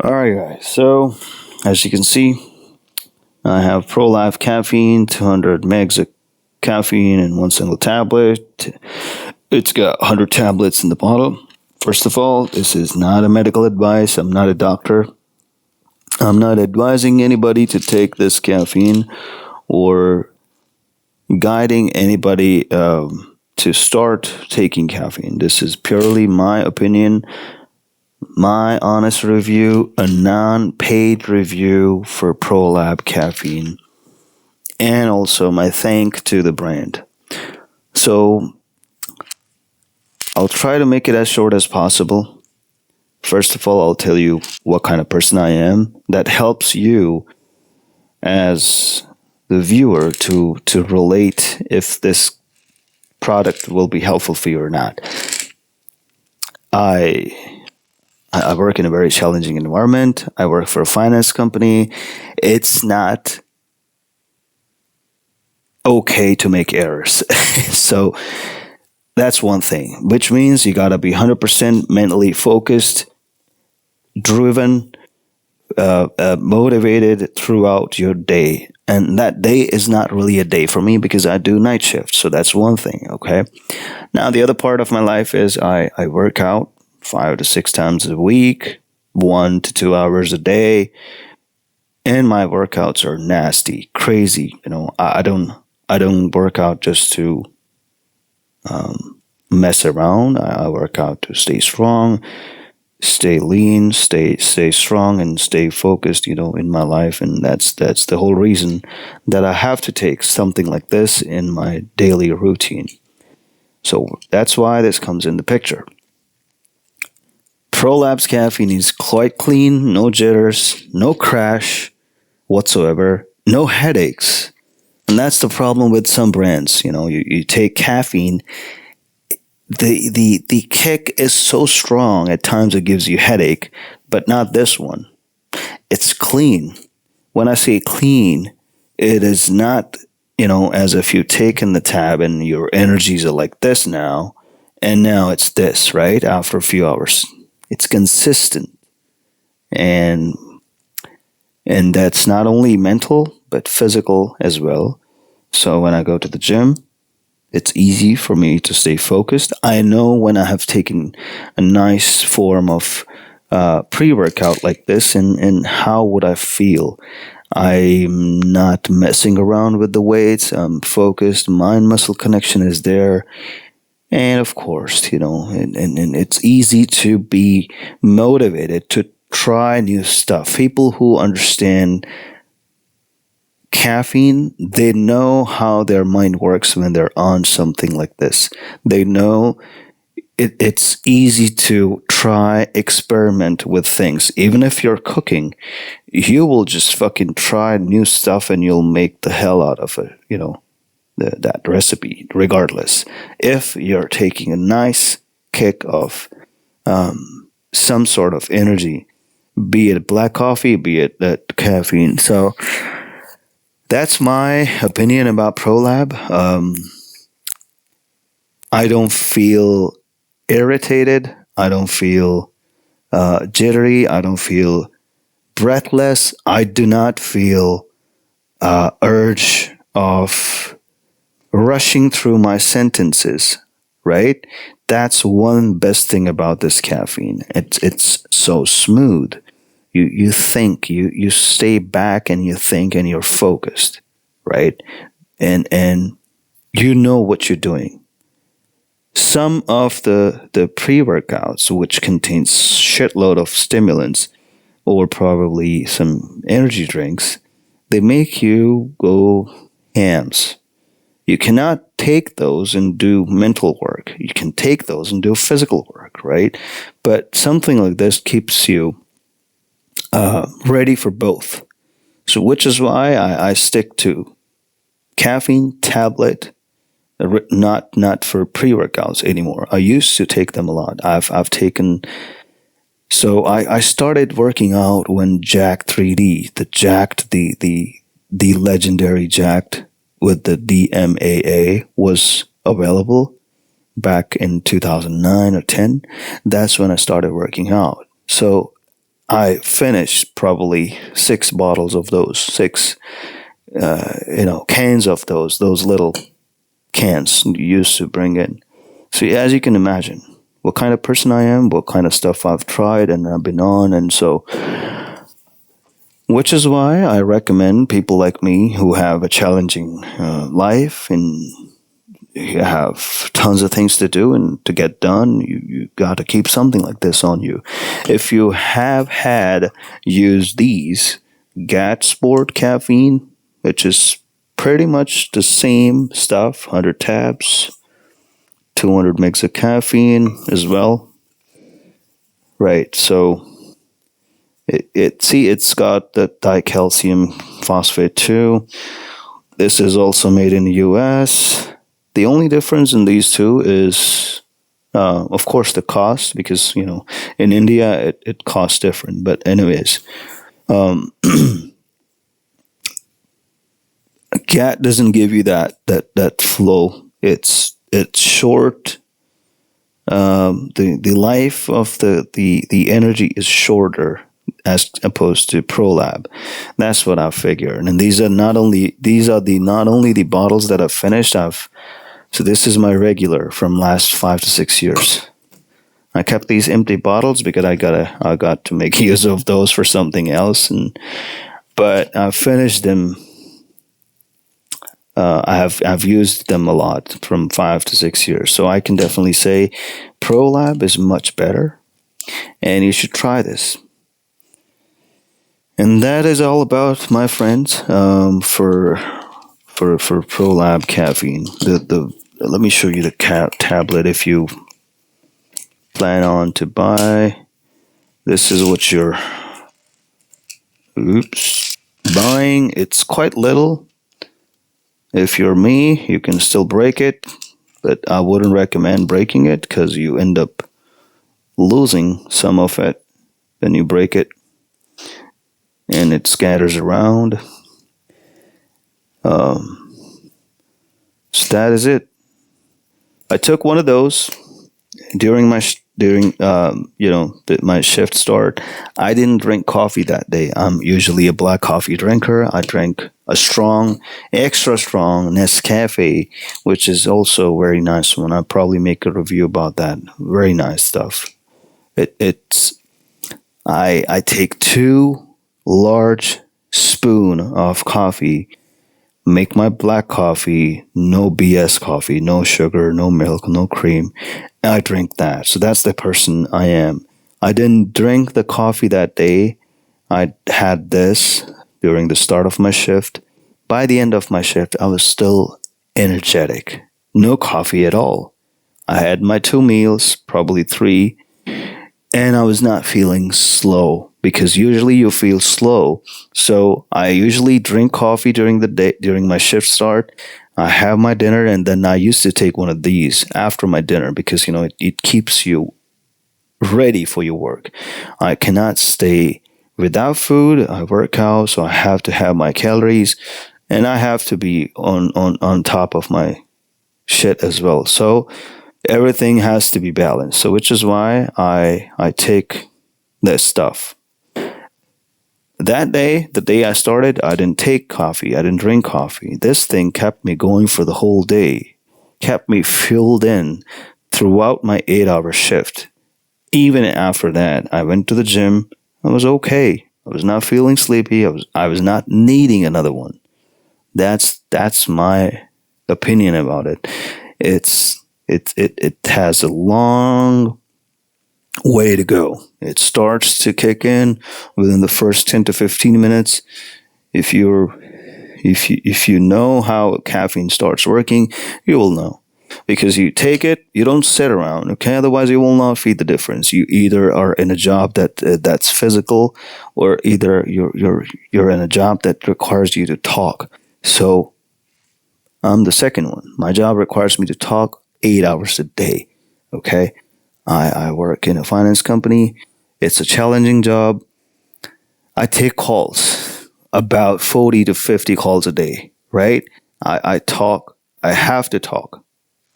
Alright, guys. So, as you can see, I have Prolab Caffeine, 200 megs of caffeine in one single tablet. It's got 100 tablets in the bottle. First of all, this is not a medical advice. I'm not a doctor. I'm not advising anybody to take this caffeine or guiding anybody to start taking caffeine. This is purely my opinion, my honest review, a non-paid review for Prolab Caffeine, and also my thank to the brand. So I'll try to make it as short as possible. First of all, I'll tell you what kind of person I am. That helps you as the viewer to relate if this product will be helpful for you or not. I work in a very challenging environment. I work for a finance company. It's not okay to make errors. So that's one thing, which means you got to be 100% mentally focused, driven, motivated throughout your day. And that day is not really a day for me because I do night shift. So that's one thing, okay? Now, the other part of my life is I work out 5 to 6 times a week, 1 to 2 hours a day. And my workouts are nasty, crazy. I don't work out just to mess around. I work out to stay strong, stay lean, stay strong, and stay focused, in my life. And that's the whole reason that I have to take something like this in my daily routine. So that's why this comes in the picture. Prolab's caffeine is quite clean, no jitters, no crash whatsoever, no headaches. And that's the problem with some brands. You take caffeine, the kick is so strong at times it gives you headache, but not this one. It's clean. When I say clean, it is not, as if you've taken the tab and your energies are like this now, and now it's this, right? After a few hours. It's consistent. And that's not only mental, but physical as well. So when I go to the gym, it's easy for me to stay focused. I know when I have taken a nice form of pre-workout like this and how would I feel. I'm not messing around with the weights. I'm focused. Mind-muscle connection is there. And of course, and it's easy to be motivated to try new stuff. People who understand caffeine, they know how their mind works when they're on something like this. They know it's easy to try, experiment with things. Even if you're cooking, you will just fucking try new stuff and you'll make the hell out of it, that recipe, regardless. If you're taking a nice kick of some sort of energy, be it black coffee, be it caffeine. So that's my opinion about Prolab. I don't feel irritated. I don't feel jittery. I don't feel breathless. I do not feel urge of rushing through my sentences, right? That's one best thing about this caffeine. It's so smooth. You think, you stay back and you think and you're focused, right? And you know what you're doing. Some of the pre-workouts, which contains shitload of stimulants or probably some energy drinks, they make you go hams. You cannot take those and do mental work. You can take those and do physical work, right? But something like this keeps you ready for both. So which is why I stick to caffeine tablet, not for pre-workouts anymore. I used to take them a lot. I've taken... So I started working out when Jacked 3D, the legendary Jacked with the DMAA was available back in 2009 or 10. That's when I started working out. So I finished probably 6 bottles of those, six, cans of those little cans you used to bring in. So as you can imagine, what kind of person I am, what kind of stuff I've tried and I've been on, and so which is why I recommend people like me who have a challenging life and you have tons of things to do and to get done. You got to keep something like this on you. If you have had used these GAT Sport caffeine, which is pretty much the same stuff, 100 tabs, 200 mgs of caffeine as well. Right, so it's got the dicalcium phosphate too. This is also made in the US. The only difference in these two is, of course, the cost, because, in India it costs different. But anyways, GAT doesn't give you that flow. It's short. The life of the energy is shorter as opposed to Prolab. That's what I figured. And these are not only the bottles that I've finished. So this is my regular from last 5 to 6 years. I kept these empty bottles because I got to make use of those for something else. But I finished them. I've used them a lot from 5 to 6 years. So I can definitely say Prolab is much better, and you should try this. And that is all about, my friends, for Prolab caffeine. Let me show you the tablet if you plan on to buy. This is what you're buying. It's quite little. If you're me, you can still break it, but I wouldn't recommend breaking it because you end up losing some of it. Then you break it and it scatters around. So that is it. I took one of those during my my shift start. I didn't drink coffee that day. I'm usually a black coffee drinker. I drank a strong, extra strong Nescafe, which is also a very nice one. I'll probably make a review about that. Very nice stuff. I take 2 large spoon of coffee, make my black coffee, no BS coffee, no sugar, no milk, no cream. I drink that. So that's the person I am. I didn't drink the coffee that day. I had this during the start of my shift. By the end of my shift, I was still energetic. No coffee at all. I had my 2 meals, probably 3, and I was not feeling slow because usually you feel slow. So I usually drink coffee during the day, during my shift start. I have my dinner, and then I used to take one of these after my dinner because, it keeps you ready for your work. I cannot stay without food. I work out, so I have to have my calories, and I have to be on top of my shit as well. So everything has to be balanced. So which is why I take this stuff. That day, the day I started, I didn't take coffee. I didn't drink coffee. This thing kept me going for the whole day, kept me filled in throughout my 8-hour shift. Even after that, I went to the gym. I was okay. I was not feeling sleepy. I was not needing another one. That's my opinion about it. It has a long way to go. It starts to kick in within the first 10 to 15 minutes. If you know how caffeine starts working, you will know. Because you take it, you don't sit around, okay? Otherwise, you will not feel the difference. You either are in a job that's physical, or either you're in a job that requires you to talk. So I'm the second one. My job requires me to talk 8 hours a day, okay? I work in a finance company. It's a challenging job. I take calls, about 40 to 50 calls a day, right? I talk. I have to talk.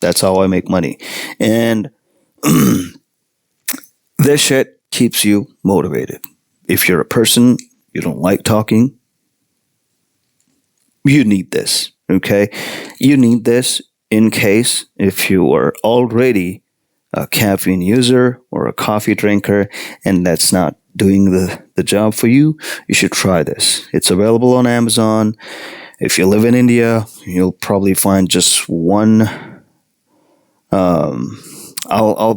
That's how I make money. And this shit keeps you motivated. if you're a person you don't like talking, you need this. Okay, you need this in case if you are already a caffeine user or a coffee drinker and that's not doing the job for you, you should try this. It's available on Amazon. If you live in India, you'll probably find just one. I'll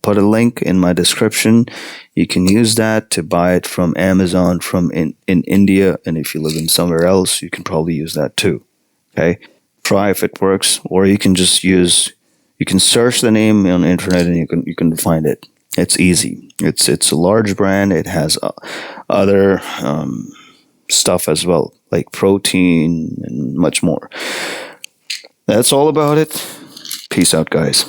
put a link in my description. You can use that to buy it from Amazon from in India, and if you live in somewhere else, you can probably use that too. Okay, try if it works, or you can just use. You can search the name on the internet, and you can find it. It's easy. It's a large brand. It has other stuff as well, like protein and much more. That's all about it. Peace out, guys.